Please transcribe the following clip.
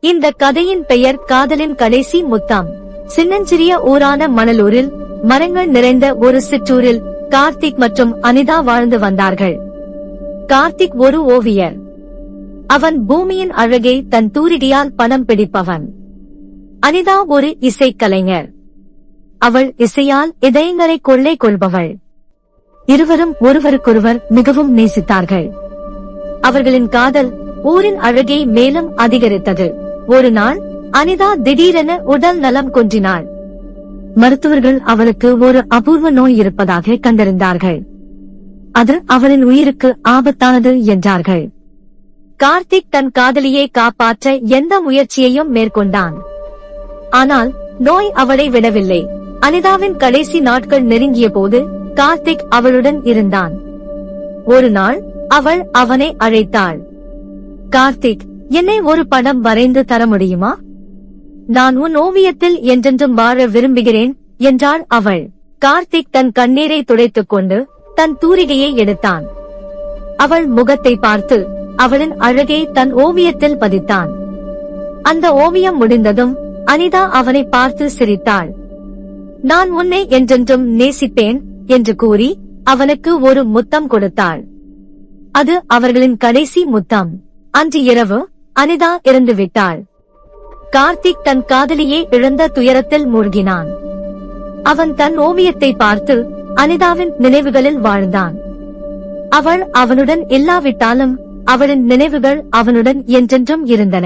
இந்த கதையின் பெயர் காதலின் கடைசி முத்தம். சின்னஞ்சிறிய ஊரான மணலூரில் மரங்கள் நிறைந்த ஒரு சிற்றூரில் கார்த்திக் மற்றும் அனிதா வாழ்ந்து வந்தார்கள். கார்த்திக் ஒரு ஓவியர். அவன் பூமியின் அழகை தன் தூரிகையால் படம் பிடிப்பவன். அனிதா ஒரு இசைக்கலைஞர். அவள் இசையால் இதயங்களை கொள்ளை கொள்பவள். இருவரும் ஒருவருக்கொருவர் மிகவும் நேசித்தார்கள். அவர்களின் காதல் ஊரின் அழகை மேலும் அதிகரித்தது. ஒரு நாள் அனிதா திடீரென உடல் நலம் குன்றினாள். மருத்துவர்கள் அவளுக்கு ஒரு அபூர்வ நோய் இருப்பதாக கண்டறிந்தார்கள். அது அவளின் உயிருக்கு ஆபத்தானது என்றார்கள். கார்த்திக் தன் காதலியை காப்பாற்ற எந்த முயற்சியையும் மேற்கொண்டான். ஆனால் நோய் அவளை விடவில்லை. அனிதாவின் கடைசி நாட்கள் நெருங்கிய போது கார்த்திக் அவளுடன் இருந்தான். ஒரு நாள் அவள் அவனை அழைத்தாள். கார்த்திக், என்னை ஒரு படம் வரைந்து தர முடியுமா? நான் உன் ஓவியத்தில் என்றென்றும் வாழ விரும்புகிறேன் என்றாள் அவள். கார்த்திக் தன் கண்ணீரை துடைத்துக் கொண்டு தன் தூரிகையை எடுத்தான். அவள் முகத்தை பார்த்து அவளின் அழகை தன் ஓவியத்தில் பதித்தான். அந்த ஓவியம் முடிந்ததும் அனிதா அவனை பார்த்து சிரித்தாள். நான் உன்னை என்றென்றும் நேசிப்பேன் என்று கூறி அவனுக்கு ஒரு முத்தம் கொடுத்தாள். அது அவர்களின் கடைசி முத்தம். அன்று இரவு அனிதா இறந்து விட்டாள். கார்த்திக் தன் காதலியை இழந்த துயரத்தில் மூழ்கினான். அவன் தன் ஓவியத்தை பார்த்து அனிதாவின் நினைவுகளில் வாழ்ந்தான். அவள் அவனுடன் இல்லாவிட்டாலும் அவளின் நினைவுகள் அவனுடன் என்றென்றும் இருந்தன.